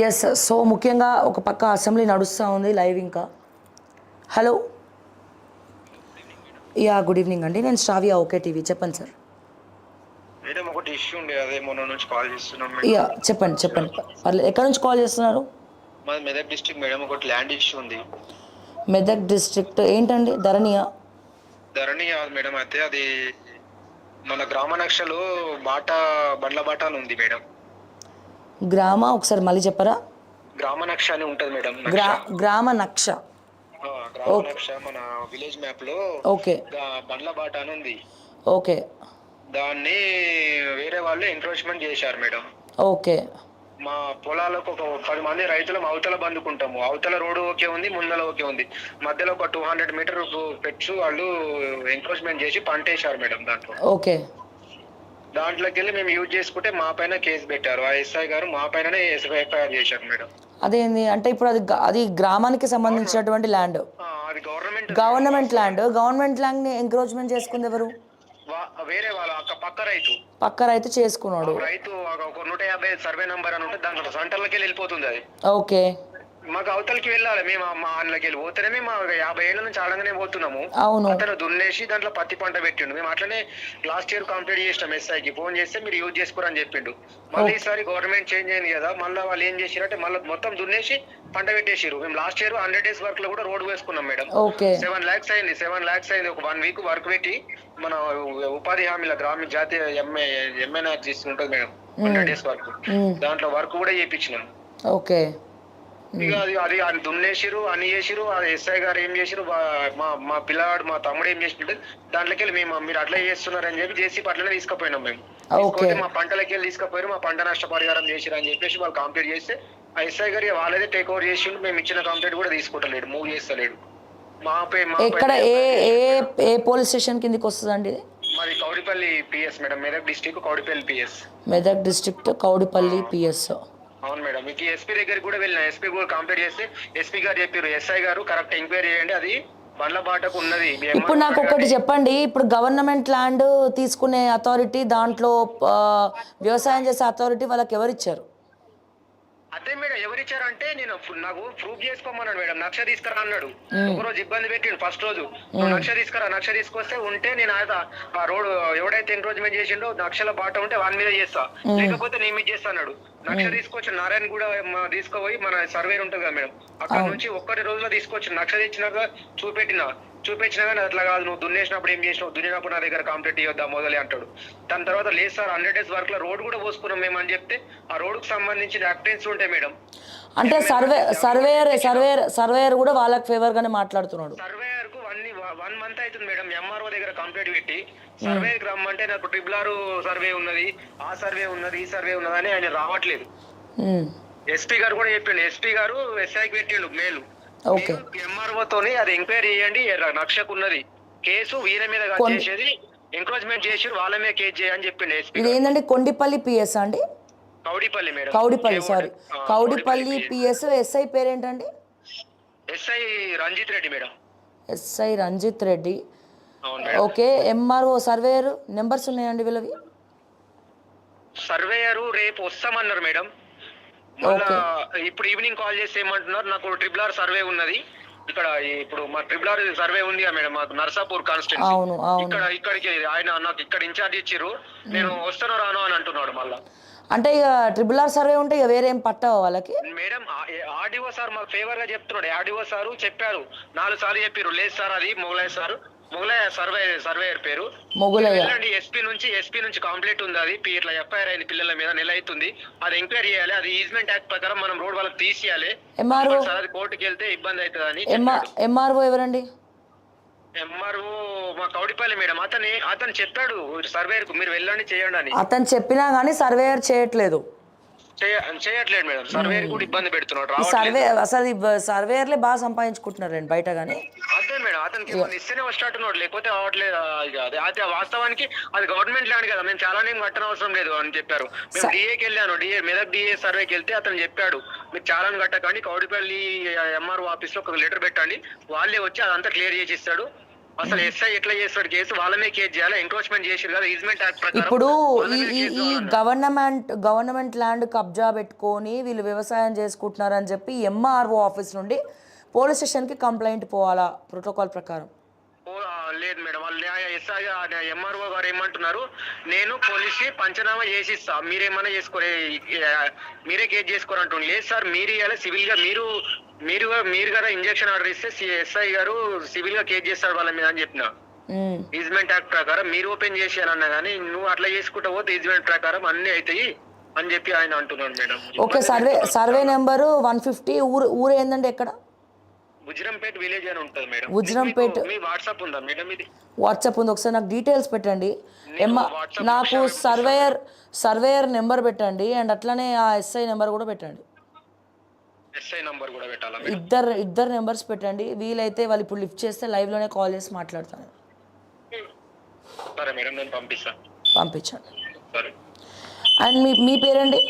Yes. So ముఖ్యంగా ఒక పక్క అసెంబ్లీ నడుస్తూ ఉంది లైవ్ ఇంకా. హలో. యా, గుడ్ ఈవినింగ్ అండి. నేను శ్రావ్య, ఓకే టీవీ. చెప్పండి సార్. మేడం ఒకటి ఇష్యూ ఉండే, అదే మొన్న నుంచి కాల్ చేస్తున్నాం యా, మేడం. చెప్పండి. పర్లేదు. ఎక్కడి నుంచి కాల్ చేస్తున్నారు? మాది మెదక్ డిస్ట్రిక్ట్ మేడం. ఒకటి ల్యాండ్ ఇష్యూ ఉంది. మెదక్ డిస్ట్రిక్ట్ ఏంటండి? ధరణియా? ధరణి కాదు మేడం, అయితే అది మన గ్రామ నక్షలు బాటా బండ్ల బాటా అని ఉంది మేడం. గ్రామ ఒకసారి మళ్ళీ చెప్పరా? గ్రామ నక్ష అని ఉంటది మేడం. గ్రామ నక్ష. గ్రామ నక్ష మన విలేజ్ మ్యాప్ లో ఓకే. బండ్ల బాటా అని ఉంది. ఓకే. దాన్ని వేరే వాళ్ళు ఎంక్రోచ్మెంట్ చేశారు మేడం. ఓకే. మా పొలాలకు ఒక 10 మంది రైతులం అవతల బందుకుంటాము. అవతల రోడ్డు ఓకే ఉంది, ముందల ఓకే ఉంది, మధ్యలో ఒక 200 మీటర్ పెట్స్ వాళ్ళు ఎంక్రోచ్మెంట్ చేసి పంట వేశారు మేడం. ఓకే. దాంట్లోకి వెళ్ళి మేము యూజ్ చేసుకుంటే మా పైన కేసు పెట్టారు. ఆ ఎస్ఐ గారు మా పైననే ఎఫ్ఐఆర్ చేశారు మేడం. అదేంది అంటే ఇప్పుడు అది గ్రామానికి సంబంధించినటువంటి ల్యాండ్. అది గవర్నమెంట్ ల్యాండ్ ని ఎంక్రోచ్మెంట్ చేసుకుంది ఎవరు? వేరే వాళ్ళ పక్క రైతు చేసుకున్నాడు. రైతు ఒక 150 సర్వే నంబర్ అని ఉంటే దాంట్లో సెంటర్లకి వెళ్ళిపోతుంది అది. ఓకే. మాకు అవతలకి వెళ్ళాలి, మేము మా అందులోకి వెళ్ళి పోతేనే మేము 50 ఏళ్ళ నుంచి ఆడంగానే పోతున్నాము. అవును. అతను దున్నేసి దాంట్లో పత్తి పంట పెట్టిండు. మేము అట్లనే లాస్ట్ ఇయర్ కంప్లీట్ చేసినాం. ఎస్ఐకి ఫోన్ చేస్తే మీరు యూజ్ చేసుకోరని చెప్పిండు. మళ్ళీ ఈసారి గవర్నమెంట్ చేంజ్ అయింది కదా, మళ్ళీ వాళ్ళు ఏం చేసిరంటే మళ్ళీ మొత్తం దున్నేసి పంట పెట్టేసారు. మేము లాస్ట్ ఇయర్ 100 days వర్క్ లో కూడా రోడ్ వేసుకున్నాం మేడం. 7 lakhs అయింది. 7 lakhs అయింది. ఒక 1 week వర్క్ పెట్టి మన ఉపాధి హామీల గ్రామీణ జాతీయ ఎంఎన్ఆర్ ఉంటుంది మేడం. 100 days వర్క్, దాంట్లో వర్క్ కూడా చేయించినాం. ఓకే. ఇక అది దున్నేసిరు అని చేసిరు. అది ఎస్ఐ గారు ఏం చేసిరు, మా పిల్లవాడు మా తమ్ముడు ఏం చేసింటే దాంట్లోకి వెళ్ళి మీరు అట్లా చేస్తున్నారు అని చెప్పి జేసీ అట్లనే తీసుకుపోయినాం మేము. మా పంటలకి వెళ్ళి తీసుకుపోయారు. మా పంట నష్టపరిహారం చేసిరు అని చెప్పేసి వాళ్ళు కంప్లీట్ చేస్తే ఆ ఎస్ఐ గారు వాళ్ళదే టేక్ ఓవర్ చేసిండు. మేము ఇచ్చిన కంప్లీట్ కూడా తీసుకుంటలేడు, మూవ్ చేస్తలేడు. ఇక్కడ ఏ పోలీస్ స్టేషన్ కిందకి వస్తుందండి? మాది Kowdipalli PS madam. Medak district Kowdipalli PS. Medak district Kowdipalli PS. అవును మేడం. మీకు ఎస్పీ దగ్గరికి కూడా వెళ్ళిన, ఎస్పీ కూడా కంప్లీట్ చేస్తే ఎస్పీ గారు చెప్పారు, ఎస్ఐ గారు కరెక్ట్ ఎంక్వైరీ చేయండి, అది బండ్ల బాటకు ఉన్నది. ఇప్పుడు నాకు ఒకటి చెప్పండి, ఇప్పుడు గవర్నమెంట్ ల్యాండ్ తీసుకునే అథారిటీ, దాంట్లో వ్యవసాయం చేసే అథారిటీ వాళ్ళకి ఎవరు ఇచ్చారు? అదే మేడం, ఎవరిచ్చారంటే నాకు ప్రూఫ్ చేసుకోమన్నాడు మేడం. నక్ష తీసుకురా అన్నాడు. ఒకరోజు ఇబ్బంది పెట్టిండు. ఫస్ట్ రోజు నక్ష తీసుకొస్తే ఉంటే నేను ఆ రోడ్ ఎవడైతే ఎంక్రోచ్మెంట్ చేసిండో నక్షల బాట ఉంటే వాని మీద చేస్తా, లేకపోతే నీ మీద చేస్తా అన్నాడు. నక్ష తీసుకొచ్చి నారాయణ కూడా తీసుకుపోయి మన సర్వే ఉంటుంది కదా మేడం, అక్కడ నుంచి ఒక్కటి రోజులో తీసుకొచ్చి నక్ష తెచ్చినాక చూపించినా కానీ అట్లా కాదు, నువ్వు దున్నేసినప్పుడు ఏం చేసినావు, దున్నినప్పుడు నా దగ్గర కంప్లీట్ ఇవ్వద్దా మొదలే అంటాడు. దాని తర్వాత లేదు సార్ 100 days వర్క్ లో రోడ్ కూడా పోసుకున్నాం మేము అని చెప్తే ఆ రోడ్ కు సంబంధించిన యాక్టెన్స్ ఉంటాయి మేడం. అంటే సర్వేయర్ కూడా వాళ్ళకి ఫేవర్ గానే మాట్లాడుతున్నాడు. సర్వేయర్ కు 1 month అవుతుంది మేడం. ఎంఆర్ఓ దగ్గర కంప్లీట్ పెట్టి సర్వేకి రమ్మంటే నాకు ట్రిబుల్ సర్వే ఉన్నది, ఆ సర్వే ఉన్నది, ఈ సర్వే ఉన్నది అని ఆయన రావట్లేదు. ఎస్పీ గారు కూడా చెప్పిండు. ఎస్పీ గారు ఎస్ఐకి పెట్టిండు మేలు, ఎంఆర్ఓతోని అది ఎంక్వైరీ చేయండి, నక్షకు ఉన్నది కేసు వీళ్ళ మీద చేసేది, ఎంక్రోచ్మెంట్ చేసి వాళ్ళ మీద కేసు చేయని చెప్పిండు ఎస్పీ. ఇది ఏంటంటే కొండిపల్లి పిఎస్ అండి? Kowdipalli madam. Kowdipalli PS. SI పేరేంటండి? SI Ranjith Reddy madam. SI Ranjith Reddy. Okay. MRO surveyor numbers ఉన్నాయండి వీళ్ళవి? సర్వేయర్ రేపు వస్తామన్నారు మేడం. మళ్ళా ఇప్పుడు ఈవినింగ్ కాల్ చేసి ఏమంటున్నారు, నాకు ట్రిబుల్ సర్వే ఉన్నది ఇక్కడ. ఇప్పుడు మా ట్రిబుల్ సర్వే ఉంది మేడం, మాకు నర్సాపూర్ కాన్స్టిట్యూన్సీ. ఇక్కడికి ఆయన నాకు ఇక్కడ ఇన్ఛార్జ్ ఇచ్చిర్రు, నేను వస్తానో రాను అని అంటున్నాడు మళ్ళా. అంటే ఇక ట్రిబుల్ సర్వే ఉంటే ఇక వేరే ఏం పట్టవా వాళ్ళకి? మేడం ఆర్డీఓ సార్ మాకు ఫేవర్ గా చెప్తున్నాడు. ఆర్డీఓ సార్ చెప్పారు, 4 సార్లు చెప్పారు, లేదు సార్ అది మొగలయ్య సార్, మొగలయ్య సర్వేయర్ పేరు మొగలయ్య. ఎస్పీ నుంచి కంప్లీట్ ఉంది, అది ఇట్లా ఎఫ్ఐఆర్ అయింది పిల్లల మీద, నెల అవుతుంది, అది ఎంక్వైరీ చేయాలి, అది ఈజ్మెంట్ యాక్ట్ ప్రకారం మనం రోడ్ వాళ్ళకి తీసేయాలి, అది కోర్టుకి వెళ్తే ఇబ్బంది అవుతుంది అని. ఎంఆర్ఓ ఎవరండి? ఎంఆర్ఓ మా కౌడిపల్లి మేడం. అతను చెప్పాడు సర్వేయర్ కు మీరు వెళ్ళండి చేయండి అని. అతను చెప్పినా గానీ సర్వేయర్ చేయట్లేదు మేడం. సర్వేయర్ కూడా ఇబ్బంది పెడుతున్నాడు. సర్వేయర్లే బాగా సంపాదించుకుంటున్నారండి బయట గానీ. అదే మేడం, అతనికి ఇస్తేనే వస్తున్నట్టున్నాడు, లేకపోతే అవ్వట్లేదు. అది వాస్తవానికి అది గవర్నమెంట్ ల్యాండ్ కదా, మేము చాలా కట్టనవసరం లేదు అని చెప్పారు. మేము డిఏకి వెళ్ళాను, మెదక్ డిఏ సర్వేకి వెళ్తే అతను చెప్పాడు, మీరు చాలా కట్టకండి, కౌడిపల్లి ఎంఆర్ఓ ఆఫీస్ లో ఒక లెటర్ పెట్టండి, వాళ్ళే వచ్చి అదంతా క్లియర్ చేసి ఇస్తాడు, అసలు ఎస్ఐ ఎట్లా చేస్తాడు కేసు వాళ్ళమే కేసు చేయాలి, ఎంక్రోచ్మెంట్ చేసారు కదా ఈజ్మెంట్ యాక్ట్ ప్రకారం ఇప్పుడు వాళ్ళ ఈ మీద ఈ కేసు ఈ కావాలన్నాడు. గవర్నమెంట్ ల్యాండ్ కబ్జా పెట్టుకొని వీళ్ళు వ్యవసాయం చేసుకుంటున్నారని చెప్పి ఎంఆర్ఓ ఆఫీస్ నుండి పోలీస్ స్టేషన్కి కంప్లైంట్ పోవాలా ప్రోటోకాల్ ప్రకారం? లేదు మేడం, వాళ్ళు ఎస్ఐ ఎంఆర్ఓ గారు ఏమంటున్నారు, నేను పోలీస్ పంచనామా చేసిస్తా, మీరేమన్నా చేసుకోరే, మీరే కేసు చేసుకోరంటుంది. లేదు సార్, మీరు ఇవ్వాలి సివిల్ గా, మీరు కదా ఇంజక్షన్ ఆర్డర్ ఇస్తే ఎస్ఐ గారు సివిల్ గా కేసు చేస్తాడు వాళ్ళ మీద అని చెప్పిన. ఈజ్మెంట్ యాక్ట్ ప్రకారం మీరు ఓపెన్ చేసేయాలన్నా కానీ నువ్వు అట్లా చేసుకుంటా పోతే ఈజ్మెంట్ ప్రకారం అన్ని అవుతాయి అని చెప్పి ఆయన అంటున్నాడు మేడం. Okay, survey number 150. ఊరు ఏందండి ఎక్కడ? ఉజ్రంపేట్ విలేజ్ అని ఉంటుంది మేడం. ఉజ్రంపేట్. మీ వాట్సాప్ ఉందా మేడం? ఇది వాట్సాప్ ఉంది, ఒకసారి నాకు డీటెయిల్స్ పెట్టండి. నాకు సర్వేయర్ నెంబర్ పెట్టండి, అండ్ అట్లనే ఆ ఎస్ఐ నెంబర్ కూడా పెట్టండి. ఎస్ఐ నంబర్ కూడా పెట్టాలా? ఇద్దరు నెంబర్స్ పెట్టండి. వీలైతే వాళ్ళు ఇప్పుడు లిఫ్ట్ చేస్తే లైవ్లోనే కాల్ చేసి మాట్లాడతాను. సరే మేడం, నేను పంపిస్తాను. పంపించండి. సరే. అండ్ మీ పేరండి?